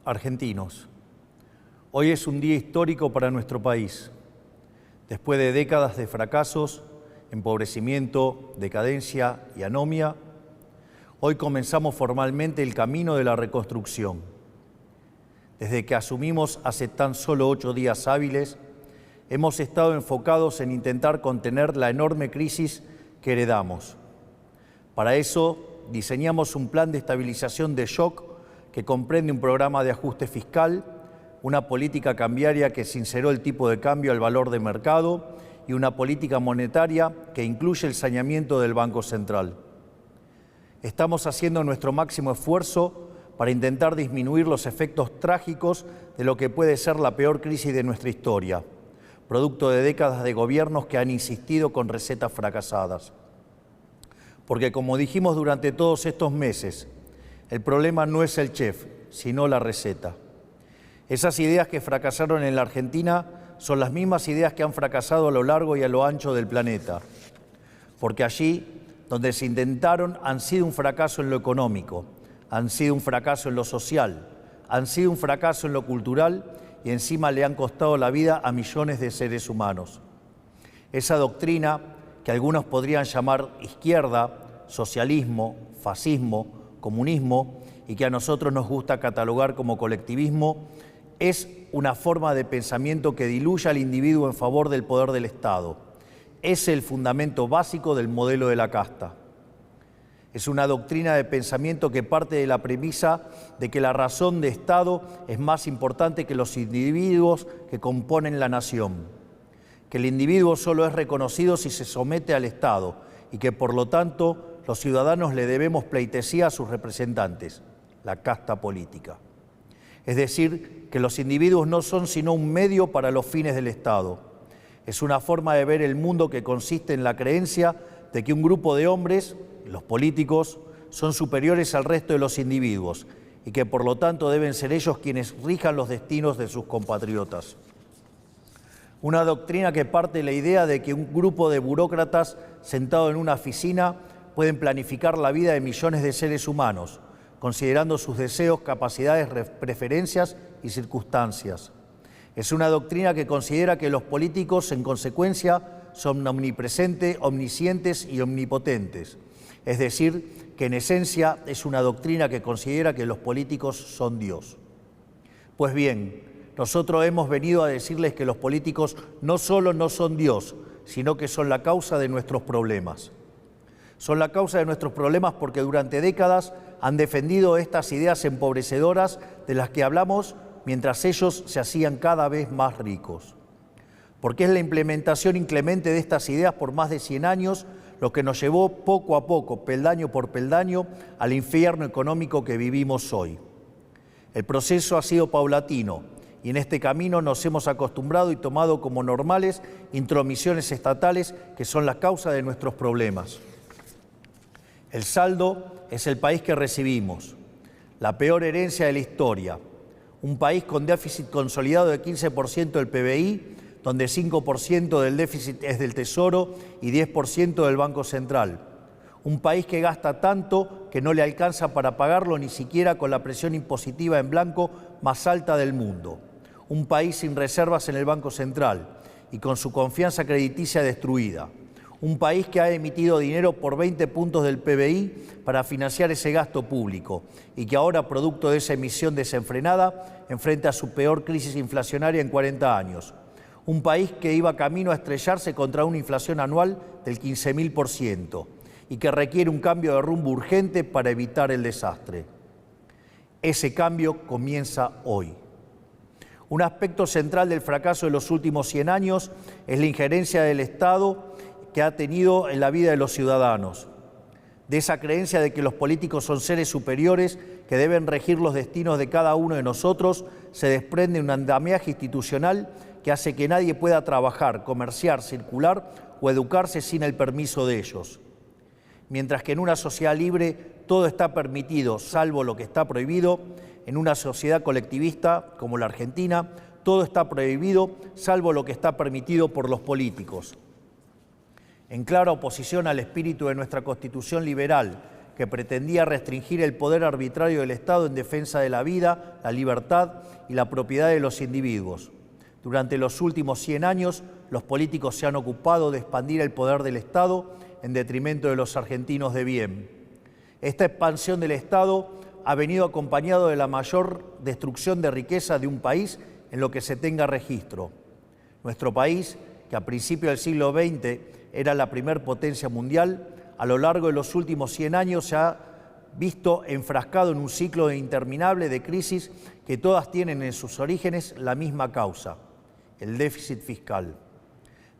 Argentinos, hoy es un día histórico para nuestro país. Después de décadas de fracasos, empobrecimiento, decadencia y anomia, hoy comenzamos formalmente el camino de la reconstrucción. Desde que asumimos hace tan solo 8 días hábiles, hemos estado enfocados en intentar contener la enorme crisis que heredamos. Para eso, diseñamos un plan de estabilización de shock que comprende un programa de ajuste fiscal, una política cambiaria que sinceró el tipo de cambio al valor de mercado y una política monetaria que incluye el saneamiento del Banco Central. Estamos haciendo nuestro máximo esfuerzo para intentar disminuir los efectos trágicos de lo que puede ser la peor crisis de nuestra historia, producto de décadas de gobiernos que han insistido con recetas fracasadas. Porque, como dijimos durante todos estos meses, el problema no es el chef, sino la receta. Esas ideas que fracasaron en la Argentina son las mismas ideas que han fracasado a lo largo y a lo ancho del planeta. Porque allí, donde se intentaron, han sido un fracaso en lo económico, han sido un fracaso en lo social, han sido un fracaso en lo cultural y encima le han costado la vida a millones de seres humanos. Esa doctrina, que algunos podrían llamar izquierda, socialismo, fascismo, comunismo, y que a nosotros nos gusta catalogar como colectivismo, es una forma de pensamiento que diluye al individuo en favor del poder del Estado. Es el fundamento básico del modelo de la casta. Es una doctrina de pensamiento que parte de la premisa de que la razón de Estado es más importante que los individuos que componen la nación, que el individuo solo es reconocido si se somete al Estado y que, por lo tanto, los ciudadanos le debemos pleitesía a sus representantes, la casta política. Es decir, que los individuos no son sino un medio para los fines del Estado. Es una forma de ver el mundo que consiste en la creencia de que un grupo de hombres, los políticos, son superiores al resto de los individuos y que por lo tanto deben ser ellos quienes rijan los destinos de sus compatriotas. Una doctrina que parte de la idea de que un grupo de burócratas sentado en una oficina pueden planificar la vida de millones de seres humanos, considerando sus deseos, capacidades, preferencias y circunstancias. Es una doctrina que considera que los políticos, en consecuencia, son omnipresentes, omniscientes y omnipotentes. Es decir, que en esencia es una doctrina que considera que los políticos son Dios. Pues bien, nosotros hemos venido a decirles que los políticos no solo no son Dios, sino que son la causa de nuestros problemas. Son la causa de nuestros problemas porque durante décadas han defendido estas ideas empobrecedoras de las que hablamos mientras ellos se hacían cada vez más ricos. Porque es la implementación inclemente de estas ideas por más de 100 años lo que nos llevó poco a poco, peldaño por peldaño, al infierno económico que vivimos hoy. El proceso ha sido paulatino y en este camino nos hemos acostumbrado y tomado como normales intromisiones estatales que son la causa de nuestros problemas. El saldo es el país que recibimos, la peor herencia de la historia, un país con déficit consolidado de 15% del PBI, donde 5% del déficit es del Tesoro y 10% del Banco Central. Un país que gasta tanto que no le alcanza para pagarlo ni siquiera con la presión impositiva en blanco más alta del mundo. Un país sin reservas en el Banco Central y con su confianza crediticia destruida. Un país que ha emitido dinero por 20 puntos del PBI para financiar ese gasto público y que ahora, producto de esa emisión desenfrenada, enfrenta su peor crisis inflacionaria en 40 años. Un país que iba camino a estrellarse contra una inflación anual del 15.000% y que requiere un cambio de rumbo urgente para evitar el desastre. Ese cambio comienza hoy. Un aspecto central del fracaso de los últimos 100 años es la injerencia del Estado que ha tenido en la vida de los ciudadanos, de esa creencia de que los políticos son seres superiores que deben regir los destinos de cada uno de nosotros, se desprende un andamiaje institucional que hace que nadie pueda trabajar, comerciar, circular o educarse sin el permiso de ellos. Mientras que en una sociedad libre todo está permitido, salvo lo que está prohibido, en una sociedad colectivista como la Argentina, todo está prohibido, salvo lo que está permitido por los políticos. En clara oposición al espíritu de nuestra Constitución liberal, que pretendía restringir el poder arbitrario del Estado en defensa de la vida, la libertad y la propiedad de los individuos. Durante los últimos 100 años, los políticos se han ocupado de expandir el poder del Estado en detrimento de los argentinos de bien. Esta expansión del Estado ha venido acompañado de la mayor destrucción de riqueza de un país en lo que se tenga registro. Nuestro país, que a principios del siglo XX era la primer potencia mundial, a lo largo de los últimos 100 años se ha visto enfrascado en un ciclo interminable de crisis que todas tienen en sus orígenes la misma causa: el déficit fiscal.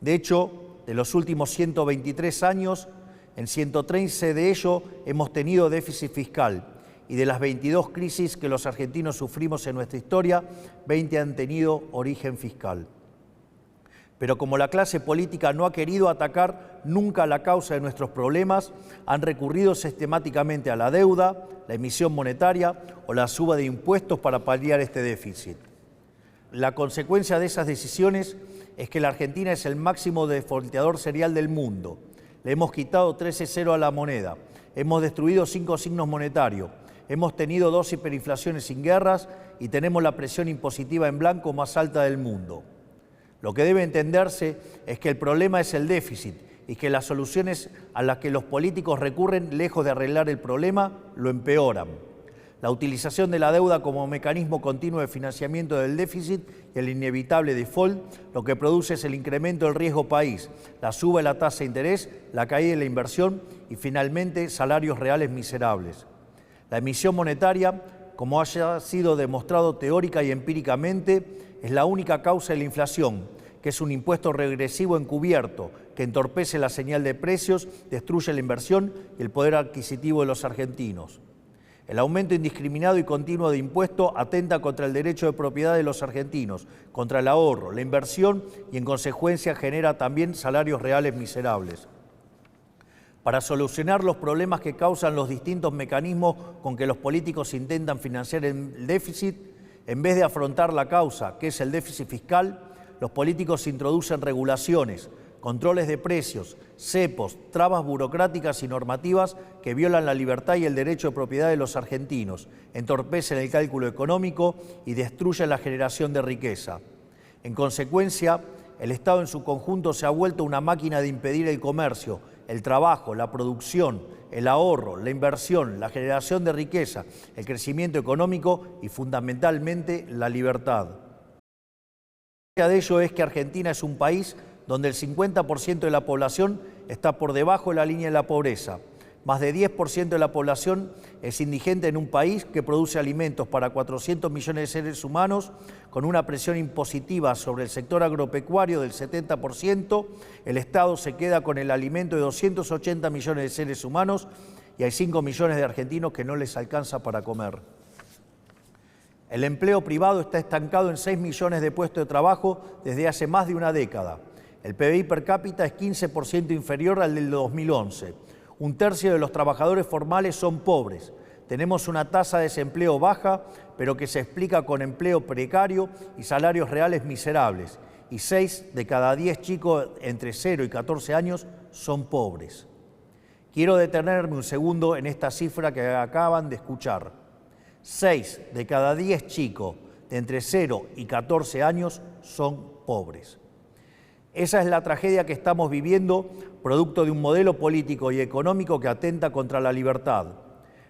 De hecho, de los últimos 123 años, en 113 de ellos hemos tenido déficit fiscal, y de las 22 crisis que los argentinos sufrimos en nuestra historia, 20 han tenido origen fiscal. Pero como la clase política no ha querido atacar nunca la causa de nuestros problemas, han recurrido sistemáticamente a la deuda, la emisión monetaria o la suba de impuestos para paliar este déficit. La consecuencia de esas decisiones es que la Argentina es el máximo defaulteador serial del mundo. Le hemos quitado 13-0 a la moneda, hemos destruido 5 signos monetarios, hemos tenido 2 hiperinflaciones sin guerras y tenemos la presión impositiva en blanco más alta del mundo. Lo que debe entenderse es que el problema es el déficit y que las soluciones a las que los políticos recurren, lejos de arreglar el problema, lo empeoran. La utilización de la deuda como mecanismo continuo de financiamiento del déficit y el inevitable default, lo que produce es el incremento del riesgo país, la suba de la tasa de interés, la caída de la inversión y finalmente salarios reales miserables. La emisión monetaria, como haya sido demostrado teórica y empíricamente, es la única causa de la inflación, que es un impuesto regresivo encubierto que entorpece la señal de precios, destruye la inversión y el poder adquisitivo de los argentinos. El aumento indiscriminado y continuo de impuestos atenta contra el derecho de propiedad de los argentinos, contra el ahorro, la inversión y en consecuencia genera también salarios reales miserables. Para solucionar los problemas que causan los distintos mecanismos con que los políticos intentan financiar el déficit, en vez de afrontar la causa, que es el déficit fiscal, los políticos introducen regulaciones, controles de precios, cepos, trabas burocráticas y normativas que violan la libertad y el derecho de propiedad de los argentinos, entorpecen el cálculo económico y destruyen la generación de riqueza. En consecuencia, el Estado en su conjunto se ha vuelto una máquina de impedir el comercio, el trabajo, la producción, el ahorro, la inversión, la generación de riqueza, el crecimiento económico y fundamentalmente la libertad. La de ello es que Argentina es un país donde el 50% de la población está por debajo de la línea de la pobreza. Más de 10% de la población es indigente en un país que produce alimentos para 400 millones de seres humanos, con una presión impositiva sobre el sector agropecuario del 70%, el Estado se queda con el alimento de 280 millones de seres humanos y hay 5 millones de argentinos que no les alcanza para comer. El empleo privado está estancado en 6 millones de puestos de trabajo desde hace más de una década. El PBI per cápita es 15% inferior al del 2011. Un tercio de los trabajadores formales son pobres. Tenemos una tasa de desempleo baja, pero que se explica con empleo precario y salarios reales miserables. Y 6 de cada 10 chicos entre 0 y 14 años son pobres. Quiero detenerme un segundo en esta cifra que acaban de escuchar. 6 de cada 10 chicos de entre 0 y 14 años son pobres. Esa es la tragedia que estamos viviendo, producto de un modelo político y económico que atenta contra la libertad.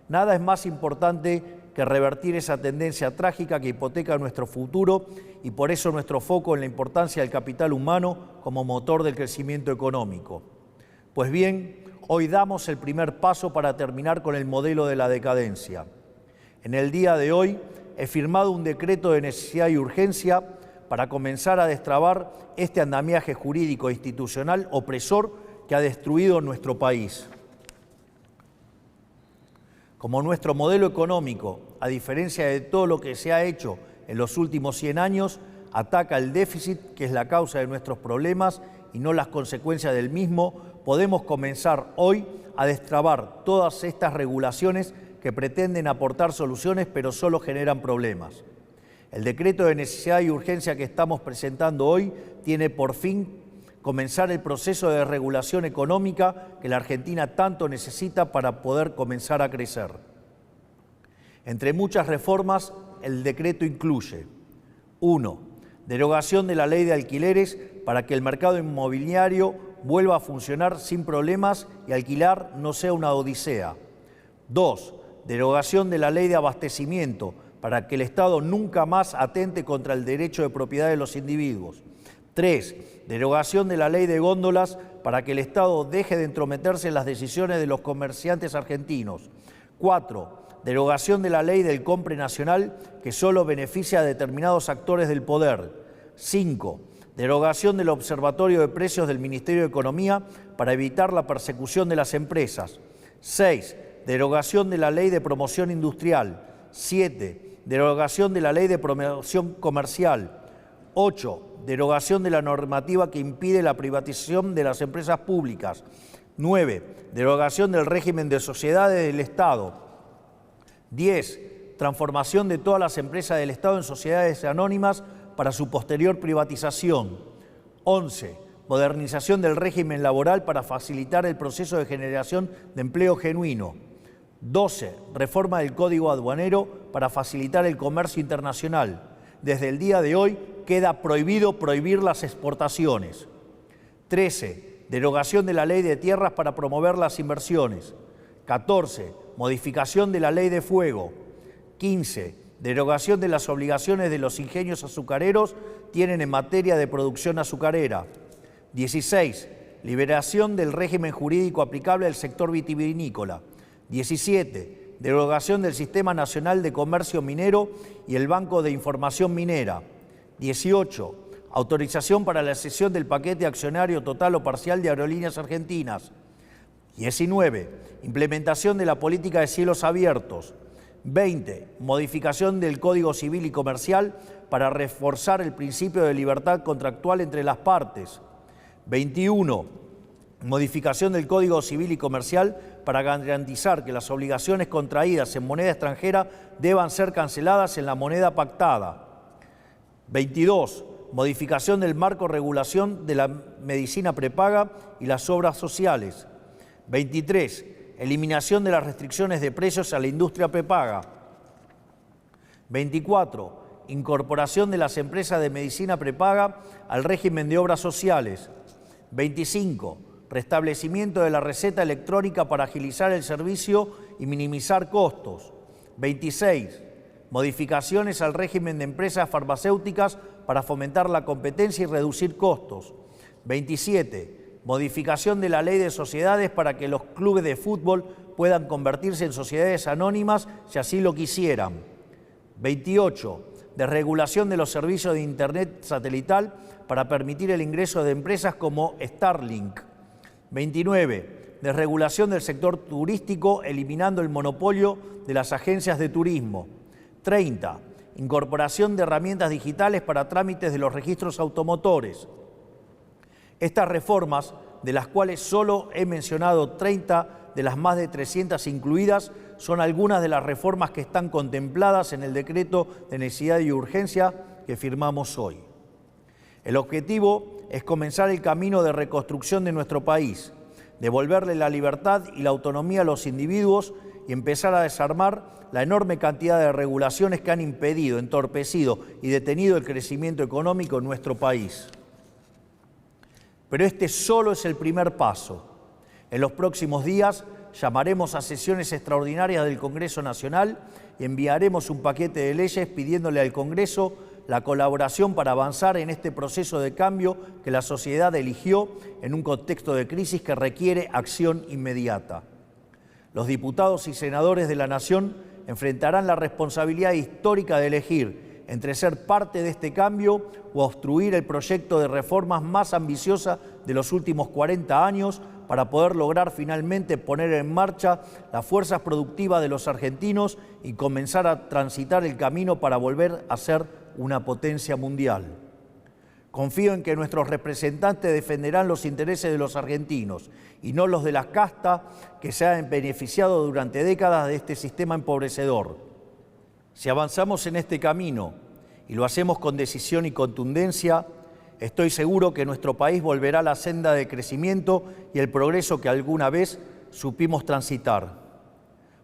Nada es más importante que revertir esa tendencia trágica que hipoteca nuestro futuro y por eso nuestro foco en la importancia del capital humano como motor del crecimiento económico. Pues bien, hoy damos el primer paso para terminar con el modelo de la decadencia. En el día de hoy he firmado un decreto de necesidad y urgencia para comenzar a destrabar este andamiaje jurídico e institucional opresor que ha destruido nuestro país. Como nuestro modelo económico, a diferencia de todo lo que se ha hecho en los últimos 100 años, ataca el déficit, que es la causa de nuestros problemas y no las consecuencias del mismo, podemos comenzar hoy a destrabar todas estas regulaciones que pretenden aportar soluciones pero solo generan problemas. El decreto de necesidad y urgencia que estamos presentando hoy tiene por fin comenzar el proceso de regulación económica que la Argentina tanto necesita para poder comenzar a crecer. Entre muchas reformas, el decreto incluye: 1. Derogación de la ley de alquileres para que el mercado inmobiliario vuelva a funcionar sin problemas y alquilar no sea una odisea. 2. Derogación de la ley de abastecimiento para que el Estado nunca más atente contra el derecho de propiedad de los individuos. 3. Derogación de la ley de góndolas para que el Estado deje de entrometerse en las decisiones de los comerciantes argentinos. 4. Derogación de la ley del compre nacional que solo beneficia a determinados actores del poder. 5. Derogación del Observatorio de Precios del Ministerio de Economía para evitar la persecución de las empresas. 6. Derogación de la ley de promoción industrial. 7. Derogación de la ley de promoción comercial. 8. Derogación de la normativa que impide la privatización de las empresas públicas. 9. Derogación del régimen de sociedades del Estado. 10. Transformación de todas las empresas del Estado en sociedades anónimas para su posterior privatización. 11. Modernización del régimen laboral para facilitar el proceso de generación de empleo genuino. 12. Reforma del Código Aduanero para facilitar el comercio internacional. Desde el día de hoy queda prohibido prohibir las exportaciones. 13. Derogación de la ley de tierras para promover las inversiones. 14. Modificación de la ley de fuego. 15. Derogación de las obligaciones de los ingenios azucareros tienen en materia de producción azucarera. 16. Liberación del régimen jurídico aplicable al sector vitivinícola. 17. Derogación del Sistema Nacional de Comercio Minero y el Banco de Información Minera. 18. Autorización para la cesión del paquete accionario total o parcial de Aerolíneas Argentinas. 19. Implementación de la política de cielos abiertos. 20. Modificación del Código Civil y Comercial para reforzar el principio de libertad contractual entre las partes. 21. Modificación del Código Civil y Comercial para garantizar que las obligaciones contraídas en moneda extranjera deban ser canceladas en la moneda pactada. 22. Modificación del marco de regulación de la medicina prepaga y las obras sociales. 23. Eliminación de las restricciones de precios a la industria prepaga. 24. Incorporación de las empresas de medicina prepaga al régimen de obras sociales. 25. Restablecimiento de la receta electrónica para agilizar el servicio y minimizar costos. 26. Modificaciones al régimen de empresas farmacéuticas para fomentar la competencia y reducir costos. 27. Modificación de la ley de sociedades para que los clubes de fútbol puedan convertirse en sociedades anónimas si así lo quisieran. 28. Desregulación de los servicios de Internet satelital para permitir el ingreso de empresas como Starlink. 29. Desregulación del sector turístico, eliminando el monopolio de las agencias de turismo. 30. Incorporación de herramientas digitales para trámites de los registros automotores. Estas reformas, de las cuales solo he mencionado 30 de las más de 300 incluidas, son algunas de las reformas que están contempladas en el decreto de necesidad y urgencia que firmamos hoy. El objetivo es comenzar el camino de reconstrucción de nuestro país, devolverle la libertad y la autonomía a los individuos y empezar a desarmar la enorme cantidad de regulaciones que han impedido, entorpecido y detenido el crecimiento económico en nuestro país. Pero este solo es el primer paso. En los próximos días llamaremos a sesiones extraordinarias del Congreso Nacional y enviaremos un paquete de leyes pidiéndole al Congreso la colaboración para avanzar en este proceso de cambio que la sociedad eligió en un contexto de crisis que requiere acción inmediata. Los diputados y senadores de la Nación enfrentarán la responsabilidad histórica de elegir entre ser parte de este cambio o obstruir el proyecto de reformas más ambiciosa de los últimos 40 años para poder lograr finalmente poner en marcha las fuerzas productivas de los argentinos y comenzar a transitar el camino para volver a ser una potencia mundial. Confío en que nuestros representantes defenderán los intereses de los argentinos y no los de la casta que se han beneficiado durante décadas de este sistema empobrecedor. Si avanzamos en este camino y lo hacemos con decisión y contundencia, estoy seguro que nuestro país volverá a la senda de crecimiento y el progreso que alguna vez supimos transitar.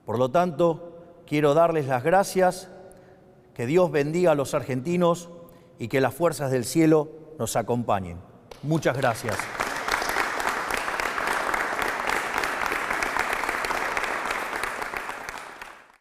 Por lo tanto, quiero darles las gracias, que Dios bendiga a los argentinos y que las fuerzas del cielo nos acompañen. Muchas gracias.